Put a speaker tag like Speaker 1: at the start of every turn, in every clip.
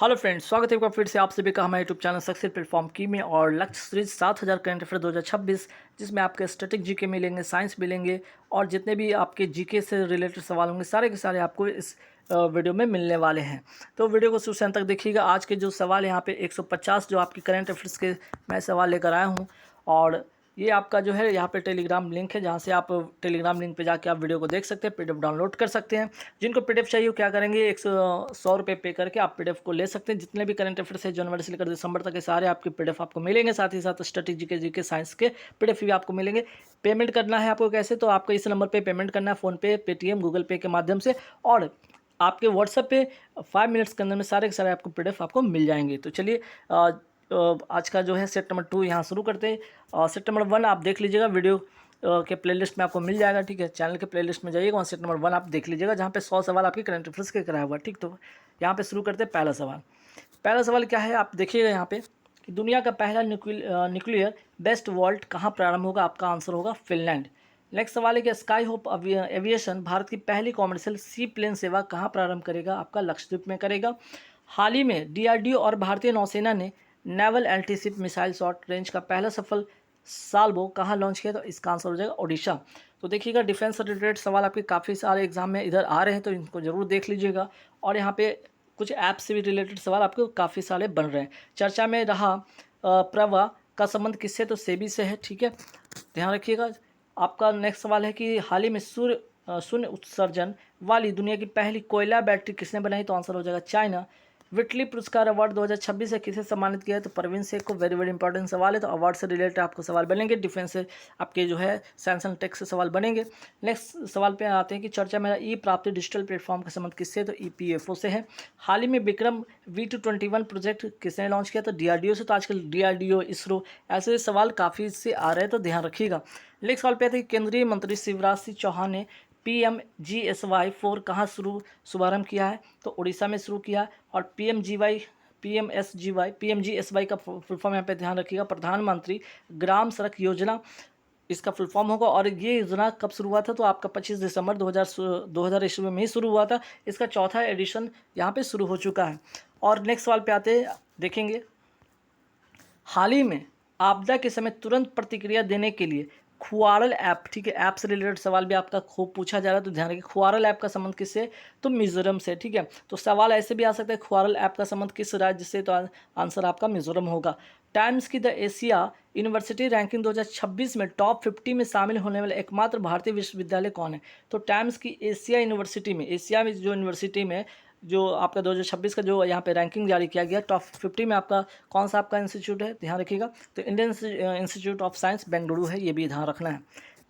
Speaker 1: Hello friends, स्वागत है एक बार फिर से आप सभी का हमारे यूट्यूब चैनल सक्सेस प्लेटफॉर्म की में। और लक्ष्य सीरीज 7000 करंट अफेयर 2026, जिसमें आपके स्टैटिक जीके मिलेंगे, साइंस मिलेंगे और जितने भी आपके जीके से रिलेटेड सवाल होंगे सारे के सारे आपको इस वीडियो में मिलने वाले हैं। तो वीडियो को शुरू से अंत तक देखिएगा। आज के जो सवाल यहाँ पे 150 जो आपके करंट अफेयर्स के मैं सवाल लेकर आया हूँ। और ये आपका जो है यहाँ पे टेलीग्राम लिंक है, जहाँ से आप टेलीग्राम लिंक पे जाके आप वीडियो को देख सकते हैं, पीडीएफ डाउनलोड कर सकते हैं। जिनको पीडीएफ चाहिए वो क्या करेंगे, 100 रुपये पे करके आप पीडीएफ को ले सकते हैं। जितने भी करंट अफेयर्स है जनवरी से लेकर दिसंबर तक के सारे आपके पीडीएफ आपको मिलेंगे। साथ ही साथ स्ट्रेटेजी के साइंस के पीडीएफ भी आपको मिलेंगे। पेमेंट करना है आपको कैसे, तो आपको इस नंबर पर पेमेंट करना है, फ़ोनपे, पेटीएम, गूगल पे के माध्यम से। और आपके व्हाट्सएप पे 5 मिनट्स के अंदर में सारे के सारे आपको पीडीएफ आपको मिल जाएंगे। तो चलिए आज का जो है सेट नंबर 2 यहाँ शुरू करते हैं। और सेट नंबर 1 आप देख लीजिएगा, वीडियो के प्लेलिस्ट में आपको मिल जाएगा। ठीक है, चैनल के प्लेलिस्ट में जाइएगा, वहाँ सेट नंबर 1 आप देख लीजिएगा, जहाँ पे 100 सवाल आपके करंट अफेयर्स के कराया हुआ। ठीक, तो यहाँ पे शुरू करते हैं। पहला सवाल क्या है आप देखिएगा यहाँ पे कि दुनिया का पहला न्यूक्लियर बेस्ड वॉल्ट कहाँ प्रारंभ होगा। आपका आंसर होगा फिनलैंड। नेक्स्ट सवाल है कि स्काई होप एविएशन भारत की पहली कॉमर्शियल सी प्लेन सेवा कहाँ प्रारंभ करेगा। आपका लक्षद्वीप में करेगा। हाल ही में डीआरडीओ और भारतीय नौसेना ने naval antiship missile short range का पहला सफल साल्बो कहाँ लॉन्च किया, तो इसका आंसर हो जाएगा ओडिशा। तो देखिएगा, डिफेंस से रिलेटेड सवाल आपके काफ़ी सारे एग्जाम में इधर आ रहे हैं, तो इनको जरूर देख लीजिएगा। और यहाँ पे कुछ ऐप से भी रिलेटेड सवाल आपको काफ़ी सारे बन रहे हैं। चर्चा में रहा प्रवाह का संबंध किससे, तो सेबी से है। ठीक है, ध्यान रखिएगा। आपका नेक्स्ट सवाल है कि हाल ही में शून्य उत्सर्जन वाली दुनिया की पहली कोयला बैटरी किसने बनाई, तो आंसर हो जाएगा चाइना। विटली पुरस्कार अवार्ड 2026 से किसे सम्मानित किया है, तो परवीन शेख को। वेरी वेरी इंपॉर्टेंट सवाल है, तो अवार्ड से रिलेटेड आपको सवाल बनेंगे। डिफेंस से आपके जो है साइंस एंड टेक से सवाल बनेंगे। नेक्स्ट सवाल पे आते हैं कि चर्चा में ई प्राप्ति डिजिटल प्लेटफॉर्म का संबंध किससे, तो ईपीएफओ से है। हाल ही में विक्रम V221 प्रोजेक्ट किसने लॉन्च किया, तो डीआरडीओ से। तो आजकल डीआरडीओ, इसरो, ऐसे सवाल काफ़ी से आ रहे हैं, तो ध्यान रखिएगा। नेक्स्ट सवाल पे आते हैं कि केंद्रीय मंत्री शिवराज सिंह चौहान ने PMGSY 4 कहाँ शुभारंभ किया है, तो उड़ीसा में शुरू किया। और PMGSY का फुल फॉर्म यहाँ पे ध्यान रखिएगा, प्रधानमंत्री ग्राम सड़क योजना इसका फुल फॉर्म होगा। और ये योजना कब शुरू हुआ था, तो आपका 25 दिसंबर 2000 ईस्वी में ही शुरू हुआ था। इसका चौथा एडिशन यहाँ पे शुरू हो चुका है। और नेक्स्ट सवाल पे आते देखेंगे, हाल ही में आपदा के समय तुरंत प्रतिक्रिया देने के लिए खुआरल ऐप, ठीक है, ऐप से रिलेटेड सवाल भी आपका खूब पूछा जा रहा है, तो ध्यान रखिए। खुआरल ऐप का संबंध किससे, तो मिजोरम से। ठीक है, तो सवाल ऐसे भी आ सकता है, खुआरल ऐप का संबंध किस राज्य से, तो आंसर आपका मिजोरम होगा। टाइम्स की द एशिया यूनिवर्सिटी रैंकिंग 2026 में टॉप 50 में शामिल होने वाले एकमात्र भारतीय विश्वविद्यालय कौन है, तो टाइम्स की एशिया यूनिवर्सिटी में, एशिया में जो यूनिवर्सिटी में जो आपका 2026 का जो यहाँ पे रैंकिंग जारी किया गया, टॉप 50 में आपका कौन सा आपका इंस्टीट्यूट है, ध्यान रखिएगा, तो Indian institute of science Bengaluru है, ये भी ध्यान रखना है।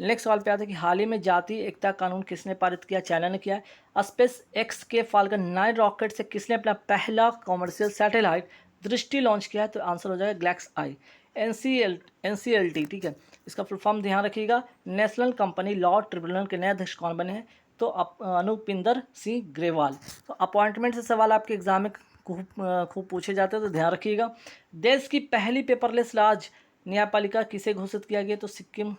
Speaker 1: नेक्स्ट सवाल पे आता है कि हाल ही में जातीय एकता कानून किसने पारित किया, चाइना ने किया है। स्पेस एक्स के फाल्कन 9 रॉकेट से किसने अपना पहला कॉमर्शियल सैटेलाइट दृष्टि लॉन्च किया है, तो आंसर हो जाएगा ग्लैक्स आई। NCLT, ठीक है, इसका फुल फॉर्म ध्यान रखिएगा। नेशनल कंपनी लॉ ट्रिब्यूनल के नए अध्यक्ष कौन बने हैं, तो अनुपिंदर सिंह ग्रेवाल। तो अपॉइंटमेंट से सवाल आपके एग्जाम में खूब पूछे जाते हैं, तो ध्यान रखिएगा। देश की पहली पेपरलेस राज न्यायपालिका किसे घोषित किया गया, तो सिक्किम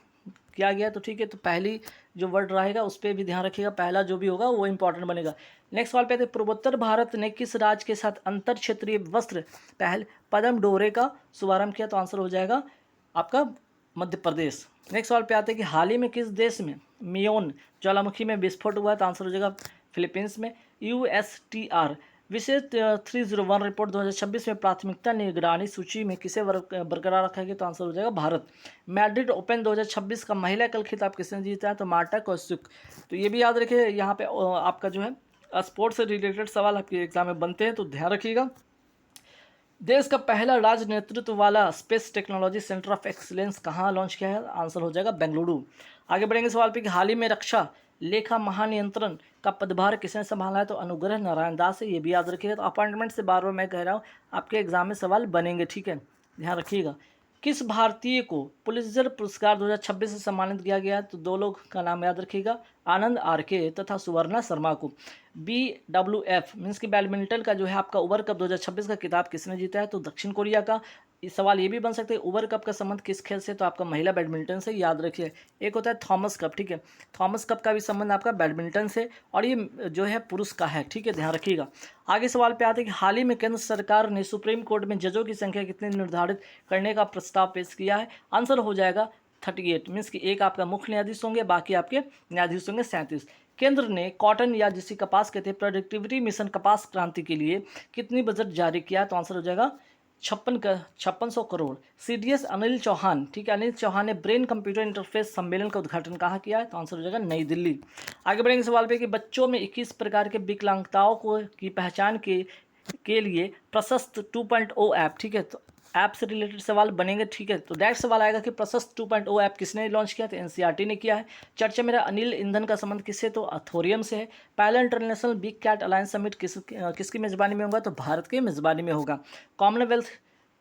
Speaker 1: किया गया। तो ठीक है, तो पहली जो वर्ड रहेगा उस पर भी ध्यान रखिएगा, पहला जो भी होगा वो इंपॉर्टेंट बनेगा। नेक्स्ट सवाल पे आते हैं, पूर्वोत्तर भारत ने किस राज्य के साथ अंतर क्षेत्रीय वस्त्र पहल पदम डोरे का शुभारंभ किया, तो आंसर हो जाएगा आपका मध्य प्रदेश। नेक्स्ट सवाल पे आते हैं कि हाल ही में किस देश में मियोन ज्वालामुखी में विस्फोट हुआ है, तो आंसर हो जाएगा फिलीपींस में। USTR विशेष 301 रिपोर्ट 2026 में प्राथमिकता निगरानी सूची में किसे बरकरार रखा गया, तो आंसर हो जाएगा भारत। मैड्रिड ओपन 2026 का महिला कल खिताब किसने जीता है, तो मार्टा कौशिक। तो ये भी याद रखिए, यहाँ पे आपका जो है स्पोर्ट्स से रिलेटेड सवाल आपके एग्जाम में बनते हैं, तो ध्यान रखिएगा। देश का पहला राज्य नेतृत्व वाला space technology centre of excellence कहाँ लॉन्च किया है, आंसर हो जाएगा बेंगलुरु। आगे बढ़ेंगे सवाल पे कि हाल ही में रक्षा लेखा महानियंत्रण का पदभार किसने संभाला है, तो अनुग्रह नारायण दास है, ये भी याद रखिएगा। तो अपॉइंटमेंट से बार बार मैं कह रहा हूँ, आपके एग्जाम में सवाल बनेंगे, ठीक है, ध्यान रखिएगा। किस भारतीय को पुलित्जर पुरस्कार 2026 से सम्मानित किया गया, तो दो लोग का नाम याद रखिएगा, आनंद आर.के तथा सुवर्णा शर्मा को। BWF मीन्स कि बैडमिंटन का जो है आपका ओवर कप 2026 का खिताब किसने जीता है? तो दक्षिण कोरिया का। इस सवाल ये भी बन सकते हैं ओवर कप का संबंध किस खेल से? तो आपका महिला बैडमिंटन से, याद रखिए। एक होता है थॉमस कप, ठीक है, थॉमस कप का भी संबंध आपका बैडमिंटन से, और ये जो है पुरुष का है, ठीक है, ध्यान रखिएगा। आगे सवाल पे आते हैं कि हाल ही में केंद्र सरकार ने सुप्रीम कोर्ट में जजों की संख्या कितनी निर्धारित करने का प्रस्ताव पेश किया है? आंसर हो जाएगा 38, मीन्स कि एक आपका मुख्य न्यायाधीश होंगे, बाकी आपके न्यायाधीश होंगे 37। केंद्र ने कॉटन या जिसे कपास कहते हैं प्रोडक्टिविटी मिशन कपास क्रांति के लिए कितनी बजट जारी किया? तो आंसर हो जाएगा 5600 करोड़। CDS अनिल चौहान, ठीक है, अनिल चौहान ने ब्रेन कंप्यूटर इंटरफेस सम्मेलन का उद्घाटन कहाँ किया है? तो आंसर हो जाएगा नई दिल्ली। आगे बढ़ेंगे सवाल पे कि बच्चों में 21 प्रकार के विकलांगताओं को की पहचान के लिए प्रशस्त 2.0 ऐप, ठीक है, तो ऐप से रिलेटेड सवाल बनेंगे, ठीक है। तो डायरेक्ट सवाल आएगा कि प्रशस्त 2.0 ऐप किसने लॉन्च किया? तो NCERT ने किया है। चर्चा मेरा अनिल ईंधन का संबंध किससे? तो अथोरियम से है। पहला international big cat alliance summit किसकी मेजबानी में होगा? तो भारत की मेजबानी में होगा। कॉमनवेल्थ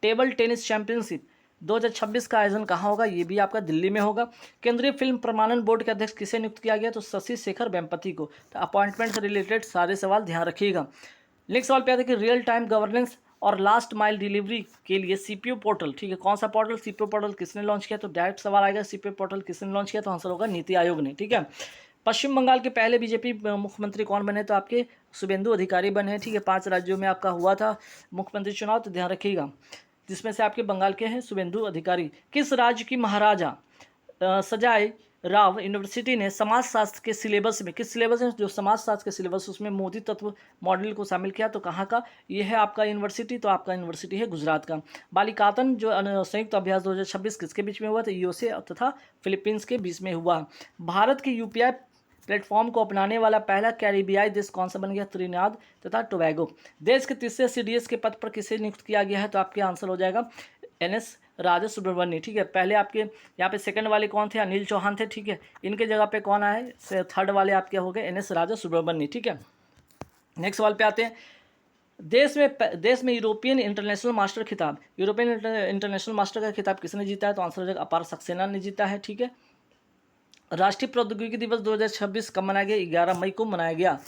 Speaker 1: टेबल टेनिस चैंपियनशिप 2026 का आयोजन कहाँ होगा? ये भी आपका दिल्ली में होगा। केंद्रीय फिल्म प्रमाणन बोर्ड के अध्यक्ष किसे नियुक्त किया गया? तो शशि शेखर वेम्पति को। तो अपॉइंटमेंट से रिलेटेड सारे सवाल ध्यान रखिएगा। नेक्स्ट सवाल पे आते हैं कि रियल टाइम गवर्नेंस और लास्ट माइल डिलीवरी के लिए CPU पोर्टल, ठीक है, कौन सा पोर्टल? CPU पोर्टल किसने लॉन्च किया? तो डायरेक्ट सवाल आएगा CPU पोर्टल किसने लॉन्च किया? तो आंसर होगा नीति आयोग ने, ठीक है। पश्चिम बंगाल के पहले बीजेपी मुख्यमंत्री कौन बने? तो आपके शुभेंदु अधिकारी बने हैं, ठीक है। 5 राज्यों में आपका हुआ था मुख्यमंत्री चुनाव, तो ध्यान रखिएगा, जिसमें से आपके बंगाल के हैं शुभेंदु अधिकारी। किस राज्य की महाराजा सजाए राव यूनिवर्सिटी ने समाजशास्त्र के सिलेबस में, किस सिलेबस में? जो समाजशास्त्र के सिलेबस उसमें मोदी तत्व मॉडल को शामिल किया, तो कहाँ का ये है आपका यूनिवर्सिटी? तो आपका यूनिवर्सिटी है गुजरात का। बालिकातन जो संयुक्त अभ्यास 2026 किसके बीच में हुआ? तो USA तथा फिलीपींस के बीच में हुआ। भारत के UPI प्लेटफॉर्म को अपनाने वाला पहला कैरिबियाई देश कौन सा बन गया? त्रिनिदाद तथा टोबैगो। देश के तीसरे CDS के पद पर किसे नियुक्त किया गया है? तो आपके आंसर हो जाएगा NS राजा सुब्रमण्य, ठीक है। पहले आपके यहाँ पे सेकंड वाले कौन थे? अनिल चौहान थे, ठीक है। इनके जगह पे कौन आए? थर्ड वाले आपके हो गए NS राजा सुब्रमण्य, ठीक है। नेक्स्ट सवाल पे आते हैं। देश में यूरोपियन इंटरनेशनल मास्टर खिताब, यूरोपियन इंटरनेशनल मास्टर का खिताब किसने जीता है? तो आंसर हो जाएगा अपार सक्सेना ने जीता है, ठीक है। राष्ट्रीय प्रौद्योगिकी दिवस 2026 कब मनाया गया? 11 मई को मनाया गया।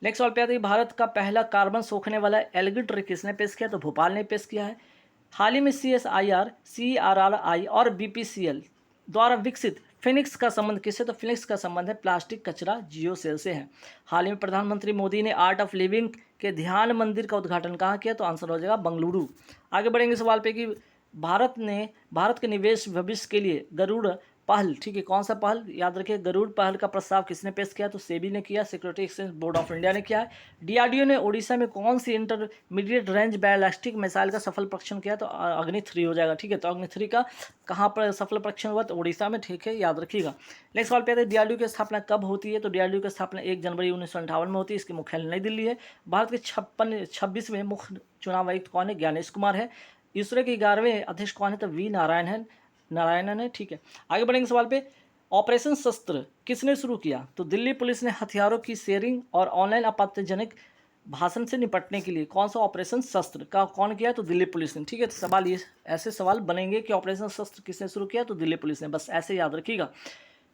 Speaker 1: नेक्स्ट सवाल पे आते हैं भारत का पहला कार्बन सोखने वाला एलगी ट्री किसने पेश किया? तो भोपाल ने पेश किया है। हाल ही में CSIR, CRRI और BPCL द्वारा विकसित फिनिक्स का संबंध किससे? तो फिनिक्स का संबंध है प्लास्टिक कचरा जियो सेल से है। हाल ही में प्रधानमंत्री मोदी ने आर्ट ऑफ लिविंग के ध्यान मंदिर का उद्घाटन कहाँ किया? तो आंसर हो जाएगा बंगलुरु। आगे बढ़ेंगे सवाल पे कि भारत के निवेश भविष्य के लिए गरुड़ पहल, ठीक है, कौन सा पहल? याद रखिए, गरुड़ पहल का प्रस्ताव किसने पेश किया? तो सेबी ने किया, security exchange board of India ने किया है। DRDO ने ओडिशा में कौन सी इंटरमीडिएट रेंज बैलिस्टिक मिसाइल का सफल परीक्षण किया? तो अग्नि 3 हो जाएगा, ठीक है। तो अग्नि 3 का कहाँ पर सफल परीक्षण हुआ? तो ओडिशा में, ठीक है, याद रखिएगा। नेक्स्ट सवाल पे आते हैं DRDO की स्थापना कब होती है? तो DRDO की स्थापना 1 जनवरी 1958 में होती है। इसकी मुख्यालय नई दिल्ली है। भारत के 26वें मुख्य चुनाव आयुक्त कौन है? ज्ञानेश कुमार है। इसरो के 11वें अध्यक्ष कौन है? तो V नारायणन है, ठीक है। आगे बढ़ेंगे सवाल पे, ऑपरेशन शस्त्र किसने शुरू किया? तो दिल्ली पुलिस ने हथियारों की शेयरिंग और ऑनलाइन आपत्तिजनक भाषण से निपटने के लिए कौन सा ऑपरेशन शस्त्र का कौन किया? तो दिल्ली पुलिस ने, ठीक है। तो सवाल ये ऐसे सवाल बनेंगे कि ऑपरेशन शस्त्र किसने शुरू किया? तो दिल्ली पुलिस ने, बस ऐसे याद रखिएगा।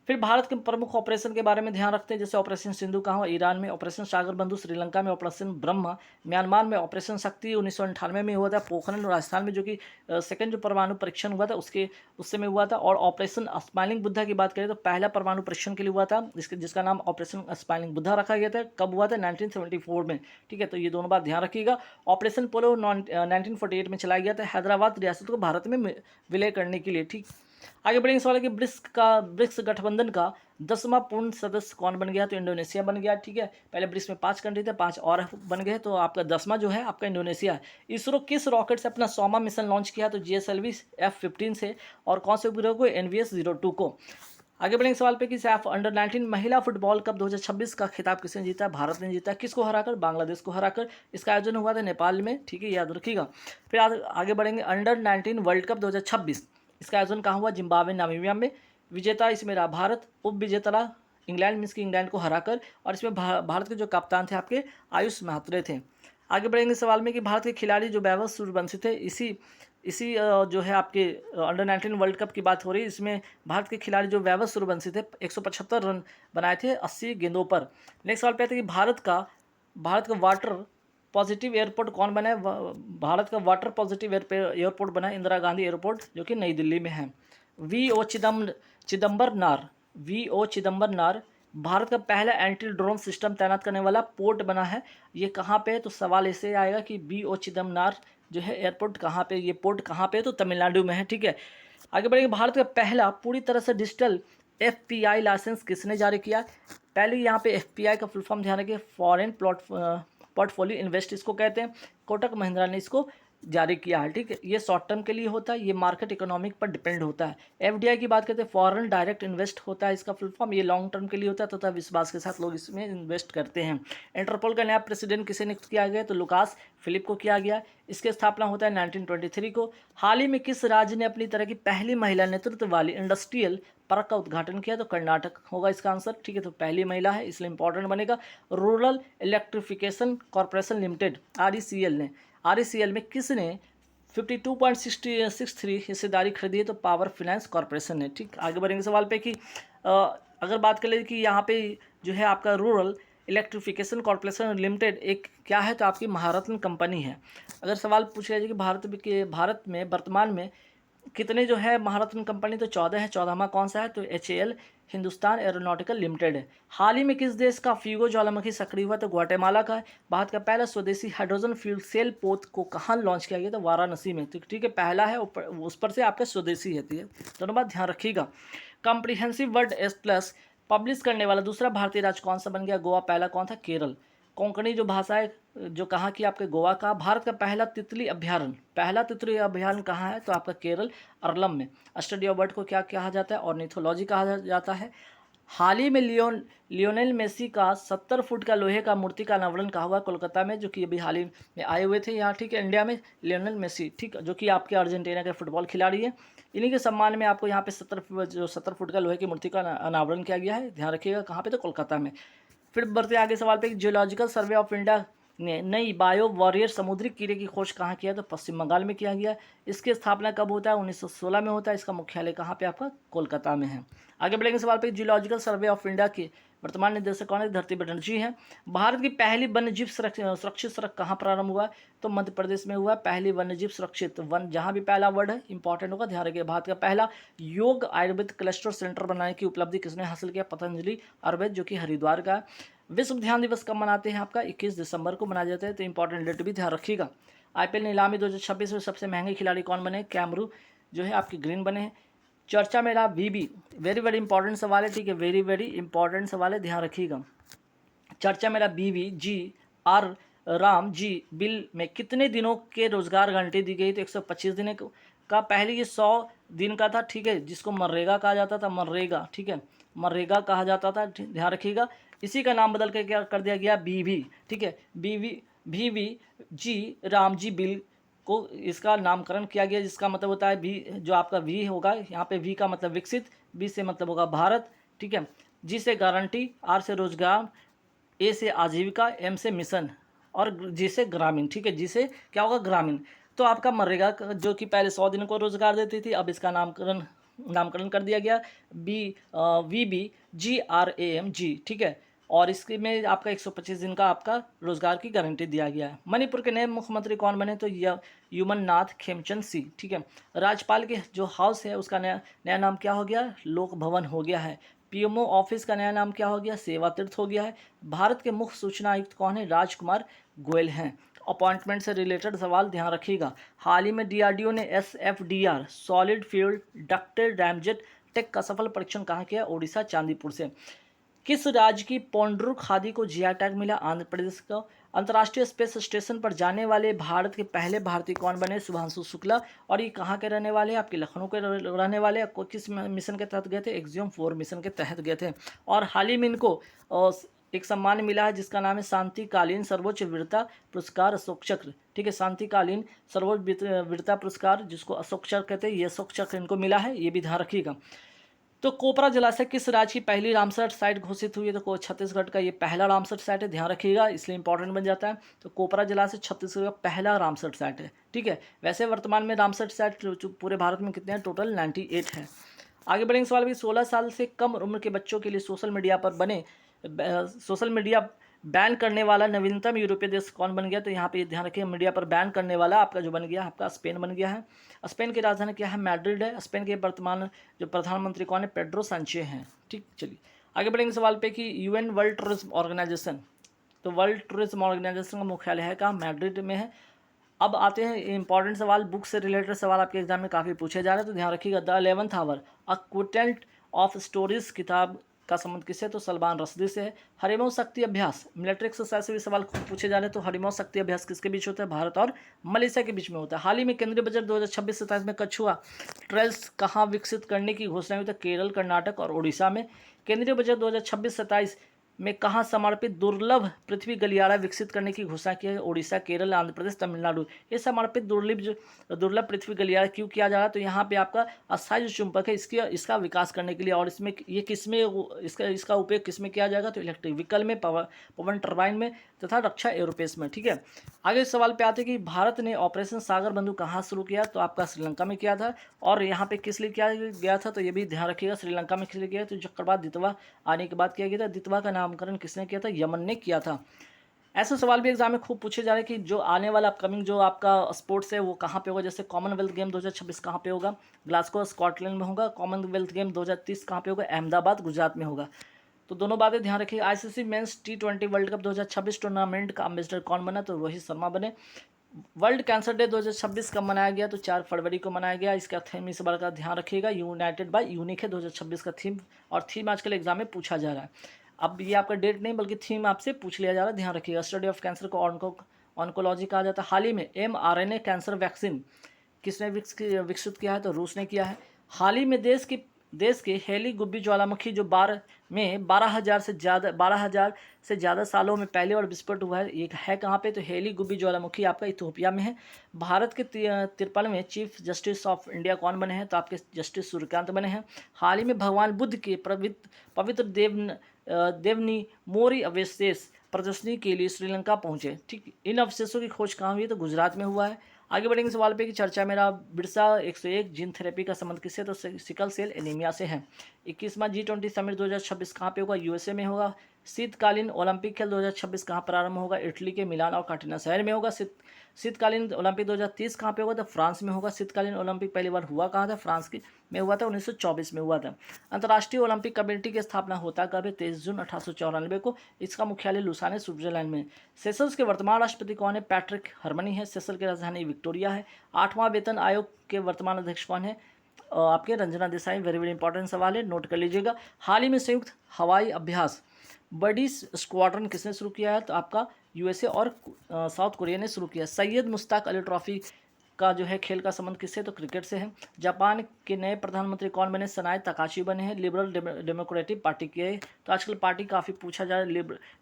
Speaker 1: फिर भारत के प्रमुख ऑपरेशन के बारे में ध्यान रखते हैं, जैसे ऑपरेशन सिंधु कहाँ हुआ? ईरान में। ऑपरेशन सागर बंधु श्रीलंका में। ऑपरेशन ब्रह्मा म्यांमार में। ऑपरेशन शक्ति 1998 में हुआ था पोखरण राजस्थान में, जो कि सेकंड जो परमाणु परीक्षण हुआ था उससे में हुआ था। और ऑपरेशन स्माइलिंग बुद्धा की बात करें तो पहला परमाणु परीक्षण के लिए हुआ था, जिसका नाम ऑपरेशन स्माइलिंग बुद्धा रखा गया था। कब हुआ था? 1974 में, ठीक है। तो ये दोनों बात ध्यान रखिएगा। ऑपरेशन पोलो 1948 में चलाया गया था हैदराबाद रियासत को भारत में विलय करने के लिए, ठीक। आगे बढ़ेंगे सवाल है कि ब्रिक्स गठबंधन का 10वां पूर्ण सदस्य कौन बन गया? तो इंडोनेशिया बन गया, ठीक है। पहले ब्रिक्स में 5 कंट्री थे, 5 और बन गए, तो आपका 10वां जो है आपका इंडोनेशिया है। इसरो किस रॉकेट से अपना 100वां मिशन लॉन्च किया? तो GSLV F-15 से। और कौन से उपग्रह को? NVS-02 को। आगे बढ़ेंगे सवाल पे कि सैफ अंडर-19 महिला फुटबॉल कप 2026 का खिताब किसने जीता? भारत ने जीता। किसको हराकर? बांग्लादेश को हराकर। इसका आयोजन हुआ था नेपाल में, ठीक है, याद रखिएगा। फिर आगे बढ़ेंगे अंडर-19 वर्ल्ड कप 2026, इसका आयोजन कहाँ हुआ? जिम्बाब्वे नामीबिया में। विजेता इसमें रहा भारत, उप विजेता रहा इंग्लैंड, मीन्स की इंग्लैंड को हराकर। और इसमें भारत के जो कप्तान थे आपके आयुष म्हात्रे थे। आगे बढ़ेंगे सवाल में कि भारत के खिलाड़ी जो वैभव सूर्यवंशी थे, इसी इसी जो है आपके अंडर 19 वर्ल्ड कप की बात हो रही है। इसमें भारत के खिलाड़ी जो वैभव सूर्यवंशी थे 175 रन बनाए थे 80 गेंदों पर। नेक्स्ट सवाल पे आते हैं कि भारत का वाटर पॉजिटिव एयरपोर्ट कौन बना है? भारत का वाटर पॉजिटिव एयरपोर्ट बना है इंदिरा गांधी एयरपोर्ट, जो कि नई दिल्ली में है। वी ओ चिदम्बरनार भारत का पहला एंटी ड्रोन सिस्टम तैनात करने वाला पोर्ट बना है। ये कहाँ पे है? तो सवाल ऐसे आएगा कि वी ओ चिदम्बरनार जो है एयरपोर्ट कहाँ पे, ये पोर्ट कहाँ पे है? तो तमिलनाडु में है। ठीक है, आगे बढ़ेंगे। भारत का पहला पूरी तरह से डिजिटल एफपीआई लाइसेंस किसने जारी किया? पहले यहाँ पे एफपीआई का फुल फॉर्म ध्यान रखिए, फॉरेन पोर्टफोलियो इन्वेस्ट इसको कहते हैं। कोटक महिंद्रा ने इसको जारी किया है। ठीक है, ये शॉर्ट टर्म के लिए होता है, ये मार्केट इकोनॉमिक पर डिपेंड होता है। एफडीआई की बात करते हैं, फॉरेन डायरेक्ट इन्वेस्ट होता है इसका फुल फॉर्म, ये लॉन्ग टर्म के लिए होता है तथा विश्वास के साथ लोग इसमें इन्वेस्ट करते हैं। इंटरपोल का नया प्रेसिडेंट किसे नियुक्त किया गया? तो लुकास फिलिप को किया गया। इसकी स्थापना होता है 1923 को। हाल ही में किस राज्य ने अपनी तरह की पहली महिला नेतृत्व वाली इंडस्ट्रियल पार्क का उद्घाटन किया? तो कर्नाटक होगा इसका आंसर। ठीक है, तो पहली महिला है इसलिए इंपॉर्टेंट बनेगा। रूरल इलेक्ट्रिफिकेशन कॉर्पोरेशन लिमिटेड आरईसीएल में किसने 52.63 हिस्सेदारी खरीदी है? तो पावर फाइनेंस कॉर्पोरेशन ने। ठीक, आगे बढ़ेंगे सवाल पे कि अगर बात कर ले कि यहाँ पे जो है आपका रूरल इलेक्ट्रिफिकेशन कॉर्पोरेशन लिमिटेड एक क्या है? तो आपकी महारत्न कंपनी है। अगर सवाल पूछा जाए कि भारत में वर्तमान में कितने जो है महारत्न कंपनी? तो 14 है। 14वां कौन सा है? तो एचएएल हिंदुस्तान एरोनॉटिकल लिमिटेड है। हाल ही में किस देश का फ्यूगो ज्वालामुखी सक्रिय हुआ? तो ग्वाटेमाला का है। भारत का पहला स्वदेशी हाइड्रोजन फ्यूल सेल पोत को कहाँ लॉन्च किया गया? तो वाराणसी में। ठीक है, पहला है, उस पर से आपका स्वदेशी है। दोनों बात ध्यान रखिएगा। Comprehensive world S plus publish करने वाला दूसरा भारतीय राज्य कौन सा बन गया? गोवा। पहला कौन था? केरल। कोंकणी जो भाषा है जो कहाँ की? आपके गोवा का। भारत का पहला तितली अभ्यारण्य कहाँ है? तो आपका केरल अरलम में। स्टडी ऑफ बर्ड को क्या कहा जाता है? ऑर्निथोलॉजी कहा जाता है। हाल ही में लियोनेल मेसी का 70 फुट का लोहे का मूर्ति का अनावरण कहा हुआ कोलकाता में, जो कि अभी हाल ही में आए हुए थे यहाँ। ठीक है, इंडिया में लियोनेल मेसी, ठीक, जो कि आपके अर्जेंटीना के फुटबॉल खिलाड़ी है। इन्हीं के सम्मान में आपको यहाँ पे 70 फुट का लोहे की मूर्ति का अनावरण किया गया है। ध्यान रखिएगा कहाँ पे? तो कोलकाता में। फिर बढ़ते आगे सवाल पे, जियोलॉजिकल सर्वे ऑफ इंडिया ने नई बायो वॉरियर समुद्री कीड़े की खोज कहाँ किया? तो पश्चिम बंगाल में किया गया। इसकी स्थापना कब होता है? 1916 में होता है। इसका मुख्यालय कहाँ पे? आपका कोलकाता में है। आगे बढ़ेंगे सवाल पे, जियोलॉजिकल सर्वे ऑफ इंडिया के वर्तमान निदेशक कौन है? धरती बनर्जी हैं। भारत की पहली वन्यजीव सुरक्षित सड़क कहाँ प्रारंभ हुआ? तो मध्य प्रदेश में हुआ पहली वन्यजीव सुरक्षित वन। जहाँ भी पहला वर्ड है इंपॉर्टेंट होगा, ध्यान रखिए। भारत का पहला योग आयुर्वेद क्लस्टर सेंटर बनाने की उपलब्धि किसने हासिल किया? पतंजलि आयुर्वेद, जो कि हरिद्वार का। विश्व ध्यान दिवस कब मनाते हैं? आपका 21 दिसंबर को मनाया जाता है। तो इंपॉर्टेंट डेट भी ध्यान रखिएगा। आईपीएल नीलामी 2026 में सबसे महंगे खिलाड़ी कौन बने? कैमरू जो है आपकी ग्रीन बने हैं। चर्चा में रहा वीबी, वेरी वेरी इंपॉर्टेंट सवाल है। ठीक है, वेरी वेरी इंपॉर्टेंट सवाल है, ध्यान रखिएगा। चर्चा में रहा बीवी जी आर राम जी बिल में कितने दिनों के रोजगार गारंटी दी गई? तो 125 दिन का। पहले ये 100 दिन का था। ठीक है, जिसको मनरेगा कहा जाता था, मनरेगा। ठीक है, मनरेगा कहा जाता था, ध्यान रखिएगा। इसी का नाम बदल के क्या कर दिया गया? बीवी। ठीक है, बीवी जी राम जी बिल को इसका नामकरण किया गया, जिसका मतलब होता है वी, जो आपका वी होगा यहाँ पे, वी का मतलब विकसित, बी से मतलब होगा भारत। ठीक है, जी से गारंटी, आर से रोजगार, ए से आजीविका, एम से मिशन और जी से ग्रामीण। ठीक है, जी से क्या होगा? ग्रामीण। तो आपका मनरेगा जो कि पहले 100 दिन को रोजगार देती थी, अब इसका नामकरण कर दिया गया VBGRAM। ठीक है, और इसके में आपका 125 दिन का आपका रोजगार की गारंटी दिया गया है। मणिपुर के नए मुख्यमंत्री कौन बने? तो युमन नाथ खेमचंद सी। ठीक है, राज्यपाल के जो हाउस है उसका नया नाम क्या हो गया? लोक भवन हो गया है। पीएमओ ऑफिस का नया नाम क्या हो गया? सेवा तीर्थ हो गया है। भारत के मुख्य सूचना आयुक्त कौन है? राजकुमार गोयल हैं। अपॉइंटमेंट से रिलेटेड सवाल ध्यान रखिएगा। हाल ही में डीआरडीओ ने SFDR solid fuel ducted ramjet tech का सफल परीक्षण कहाँ किया? ओडिशा चांदीपुर से। किस राज्य की पोंड्रू खादी को जीआई टैग मिला? आंध्र प्रदेश को। अंतर्राष्ट्रीय स्पेस स्टेशन पर जाने वाले भारत के पहले भारतीय कौन बने? शुभांशु शुक्ला। और ये कहाँ के रहने वाले हैं? आपके लखनऊ के रहने वाले। किस मिशन के तहत गए थे? एक्सियम 4 मिशन के तहत गए थे। और हाल ही में इनको एक सम्मान मिला है जिसका नाम है शांतिकालीन सर्वोच्च वीरता पुरस्कार, अशोक चक्र। ठीक है, शांतिकालीन सर्वोच्च वीरता पुरस्कार, जिसको अशोक चक्र कहते हैं, ये अशोक चक्र इनको मिला है, ये भी ध्यान रखिएगा। तो कोपरा जलाशय किस राज्य की पहली रामसर साइट घोषित हुई है? तो छत्तीसगढ़ का ये पहला रामसर साइट है, ध्यान रखिएगा, इसलिए इंपॉर्टेंट बन जाता है। तो कोपरा जलाशय छत्तीसगढ़ का पहला रामसर साइट है, ठीक है। वैसे वर्तमान में रामसर साइट जो पूरे भारत में कितने हैं? टोटल 98 है। आगे बढ़ेंगे सवाल भी, 16 साल से कम उम्र के बच्चों के लिए सोशल मीडिया बैन करने वाला नवीनतम यूरोपीय देश कौन बन गया? तो यहाँ पे ध्यान रखिए, मीडिया पर बैन करने वाला आपका जो बन गया, आपका स्पेन बन गया है। स्पेन की राजधानी क्या है? मैड्रिड है। स्पेन के वर्तमान जो प्रधानमंत्री कौन है? पेड्रो सांचे हैं, ठीक। चलिए आगे बढ़ेंगे सवाल पे कि यूएन वर्ल्ड टूरिज्म ऑर्गेनाइजेशन, तो वर्ल्ड टूरिज्म ऑर्गेनाइजेशन का मुख्यालय है कहाँ? मैड्रिड में है। अब आते हैं इंपॉर्टेंट सवाल, बुक से रिलेटेड सवाल आपके एग्जाम में काफ़ी पूछे जा रहे हैं, तो ध्यान रखिएगा। The 11th hour a quintet of stories किताब का संबंध किससे? तो सलमान रश्दी से है। हरिमोह शक्ति अभ्यास मिलिट्री एक्सरसाइज से भी सवाल खूब पूछे जा रहे हैं, तो हरिमोह शक्ति अभ्यास किसके बीच होता है? भारत और मलेशिया के बीच में होता है। हाल ही में केंद्रीय बजट 2026-27 में कछुआ ट्रेल्स कहाँ विकसित करने की घोषणा हुई? तो केरल, कर्नाटक और उड़ीसा में। केंद्रीय बजट 2026-27 में कहाँ समर्पित दुर्लभ पृथ्वी गलियारा विकसित करने की घोषणा की है? उड़ीसा, केरल, आंध्र प्रदेश, तमिलनाडु। ये समर्पित दुर्लभ पृथ्वी गलियारा क्यों किया जा रहा है? तो यहाँ पे आपका अस्थायी जो चुंबक है इसका विकास करने के लिए, और इसमें ये किसमें इसका उपयोग किसमें किया जाएगा? तो इलेक्ट्रिक व्हीकल में, पवन टर्बाइन में तथा रक्षा एरोस्पेस में, ठीक है। आगे इस सवाल पे आते हैं कि भारत ने ऑपरेशन सागर बंधु कहाँ शुरू किया? तो आपका श्रीलंका में किया था। और यहाँ पे किस लिए किया गया था? तो ये भी ध्यान रखिएगा, श्रीलंका में किस लिए किया? तो चक्रवात दितवा आने के बाद किया गया था। दितवा का नामकरण किसने किया था? यमन ने किया था। ऐसे सवाल भी एग्जाम में खूब पूछे जा रहे हैं कि जो आने वाला अपकमिंग जो आपका स्पोर्ट्स है वो कहाँ पे होगा? जैसे कॉमनवेल्थ गेम 2026 कहाँ पे होगा? ग्लासगो स्कॉटलैंड में होगा। कॉमनवेल्थ गेम 2030 कहाँ पे होगा? अहमदाबाद गुजरात में होगा। तो दोनों बातें ध्यान रखिए। ICC men's T20 world cup 2026 tournament का एम्बेसडर कौन बना? तो रोहित शर्मा बने। वर्ल्ड कैंसर डे 2026 कब मनाया गया? तो 4 फरवरी को मनाया गया। इसका थीम इस बार का ध्यान रखिएगा, यूनाइटेड बाय यूनिक है 2026 का थीम, और थीम आजकल एग्जाम में पूछा जा रहा है। अब ये आपका डेट नहीं बल्कि थीम आपसे पूछ लिया जा रहा है, ध्यान रखिएगा। स्टडी ऑफ कैंसर को ऑन्कोलॉजी कहा जाता है। हाल ही में mRNA कैंसर वैक्सीन किसने विकसित किया है? तो रूस ने किया है। हाल ही में देश के हेली गुब्बी ज्वालामुखी जो 12,000 से ज़्यादा सालों में पहले और विस्फोट हुआ है, एक है कहाँ पे? तो हेली गुब्बी ज्वालामुखी आपका इथियोपिया में है। भारत के 53वें चीफ जस्टिस ऑफ इंडिया कौन बने हैं? तो आपके जस्टिस सूर्यकांत बने हैं। हाल ही में भगवान बुद्ध के पवित्र देवनी मोरी अवशेष प्रदर्शनी के लिए श्रीलंका पहुंचे, ठीक। इन अवशेषों की खोज कहाँ हुई है? तो गुजरात में हुआ है। आगे बढ़ेंगे सवाल पे कि चर्चा मेरा बिरसा 101 जीन थेरेपी का संबंध किससे? तो सिकल सेल एनीमिया से है। 21वां G20 समिट 2026 कहाँ पे होगा? यूएसए में होगा। शीतकालीन ओलंपिक खेल 2026 कहाँ प्रारंभ होगा? इटली के मिलान और काटिना शहर में होगा। शीतकालीन ओलंपिक 2030 कहाँ पे होगा? तो फ्रांस में होगा। शीतकालीन ओलंपिक पहली बार हुआ कहाँ था? फ्रांस में हुआ था, 1924 में हुआ था। अंतर्राष्ट्रीय ओलंपिक कमेटी की स्थापना होता कब है? 23 जून 1894 को। इसका मुख्यालय लुसाने स्विट्जरलैंड में। सेशल्स के वर्तमान राष्ट्रपति कौन है? पैट्रिक हरमनी है। सेशल की राजधानी विक्टोरिया है। 8वां वेतन आयोग के वर्तमान अध्यक्ष कौन है? आपके Ranjana Desai. Very very important सवाल है, नोट कर लीजिएगा। हाल ही में संयुक्त हवाई अभ्यास बडी स्क्वाड्रन किसने शुरू किया है? तो आपका यूएसए और साउथ कोरिया ने शुरू किया। सैयद मुश्ताक अली ट्रॉफी का जो है खेल का संबंध किससे? तो क्रिकेट से है। जापान के नए प्रधानमंत्री कौन बने? सनाए तकाची बने हैं। लिबरल डेमोक्रेटिक पार्टी के, तो आजकल पार्टी काफ़ी पूछा जा रहा है,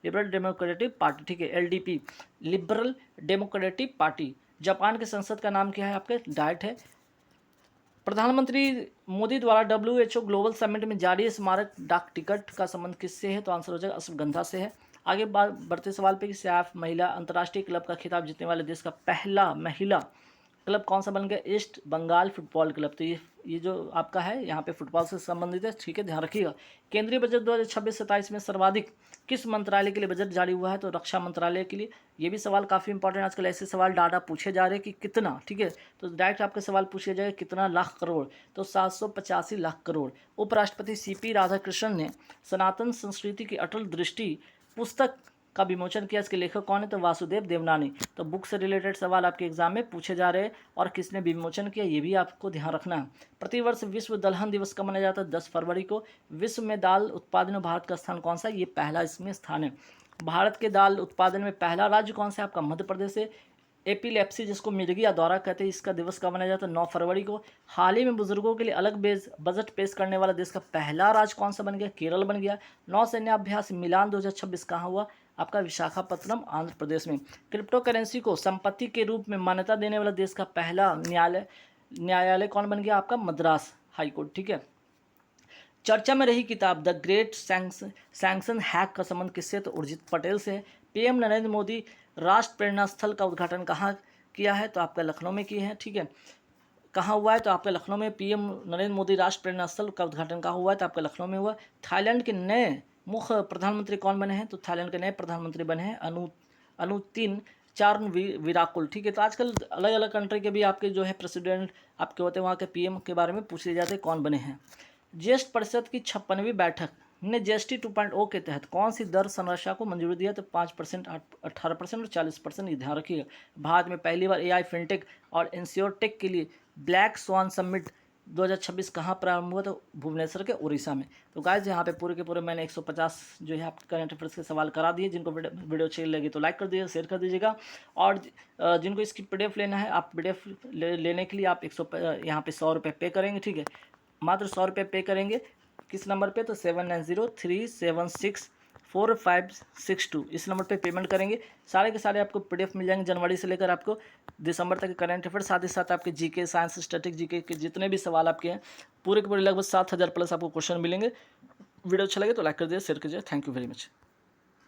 Speaker 1: लिबरल डेमोक्रेटिक पार्टी, ठीक है, LDP, liberal democratic party. Japan के संसद का नाम क्या है? आपके डाइट है। प्रधानमंत्री मोदी द्वारा WHO ग्लोबल समिट में जारी स्मारक डाक टिकट का संबंध किससे है? तो आंसर हो जाएगा अश्वगंधा से है। आगे बढ़ते सवाल पे कि सैफ महिला अंतर्राष्ट्रीय क्लब का खिताब जीतने वाले देश का पहला महिला क्लब कौन सा बन गया? East Bengal football club. तो ये जो आपका है यहाँ पे फुटबॉल से संबंधित है, ठीक है, ध्यान रखिएगा। केंद्रीय बजट 2026-27 में सर्वाधिक किस मंत्रालय के लिए बजट जारी हुआ है? तो रक्षा मंत्रालय के लिए। ये भी सवाल काफ़ी इंपॉर्टेंट, आजकल ऐसे सवाल डाटा पूछे जा रहे हैं कि कितना, ठीक है, तो डायरेक्ट आपके सवाल पूछे जाएगा कितना लाख करोड़? तो 785 लाख करोड़। उपराष्ट्रपति CP राधाकृष्णन ने सनातन संस्कृति की अटल दृष्टि पुस्तक का विमोचन किया। इसके लेखक कौन है? तो वासुदेव देवनानी। तो बुक से रिलेटेड सवाल आपके एग्जाम में पूछे जा रहे हैं, और किसने विमोचन किया ये भी आपको ध्यान रखना है। प्रतिवर्ष विश्व दलहन दिवस कब मनाया जाता है? 10 फरवरी को। विश्व में दाल उत्पादन में भारत का स्थान कौन सा है? ये पहला इसमें स्थान है। भारत के दाल उत्पादन में पहला राज्य कौन सा है? आपका मध्य प्रदेश है। एपिलेप्सी जिसको मिर्गिया दौरा कहते हैं, इसका दिवस कब मनाया जाता है? 9 फरवरी को। हाल ही में बुजुर्गों के लिए अलग बजट पेश करने वाला देश का पहला राज्य कौन सा बन गया? केरल बन गया। नौसैन्याभ्यास मिलान 2026 कहाँ हुआ? आपका विशाखापत्तनम आंध्र प्रदेश में। क्रिप्टो करेंसी को संपत्ति के रूप में मान्यता देने वाला देश का पहला न्यायालय कौन बन गया? आपका मद्रास हाईकोर्ट, ठीक है। चर्चा में रही किताब द ग्रेट सैंक्शन हैक का संबंध किससे, तो उर्जित पटेल से है। पीएम नरेंद्र मोदी राष्ट्र प्रेरणा स्थल का उद्घाटन कहाँ किया है, तो आपका लखनऊ में किए हैं, ठीक है। कहाँ हुआ है, तो आपका लखनऊ में। पीएम नरेंद्र मोदी राष्ट्र प्रेरणा स्थल का उद्घाटन कहाँ हुआ है, तो आपका लखनऊ में हुआ। थाईलैंड के नए मुख्य प्रधानमंत्री कौन बने हैं, तो थाईलैंड के नए प्रधानमंत्री बने हैं अनुतिन विराकुल, ठीक है। तो आजकल अलग अलग कंट्री के भी आपके जो है प्रेसिडेंट आपके होते हैं, वहाँ के पीएम के बारे में पूछ लिए जाते हैं कौन बने हैं। जीएसटी परिषद की 56वीं बैठक ने जीएसटी 2.0 के तहत कौन सी दर संरचना को मंजूरी दिया, तो 5%, 18% और 40%, ये ध्यान रखिएगा। भारत में पहली बार एआई फिनटेक और इंश्योरटेक के लिए ब्लैक स्वान समिट 2026 कहाँ प्रारंभ हुआ, तो भुवनेश्वर के उड़ीसा में। तो गाइस यहाँ पे पूरे के पूरे मैंने 150 जो है आपके करंट अफेयर्स के सवाल करा दिए। जिनको वीडियो अच्छी लगी तो लाइक कर दीजिएगा, शेयर कर दीजिएगा, और जिनको इसकी पीडीएफ लेना है, आप पीडीएफ लेने के लिए आप यहाँ पे 100 रुपये पे करेंगे, ठीक है। मात्र 100 रुपये पे करेंगे। किस नंबर पे, तो 7903764562 इस नंबर पे पेमेंट करेंगे। सारे के सारे आपको पीडीएफ मिल जाएंगे जनवरी से लेकर आपको दिसंबर तक करंट अफेयर, साथ ही साथ आपके जीके, साइंस, स्टैटिक, जीके के जितने भी सवाल आपके हैं पूरे के पूरे लगभग 7000 प्लस आपको क्वेश्चन मिलेंगे। वीडियो अच्छा लगे तो लाइक कर दीजिए, शेयर कीजिए। Thank you very much.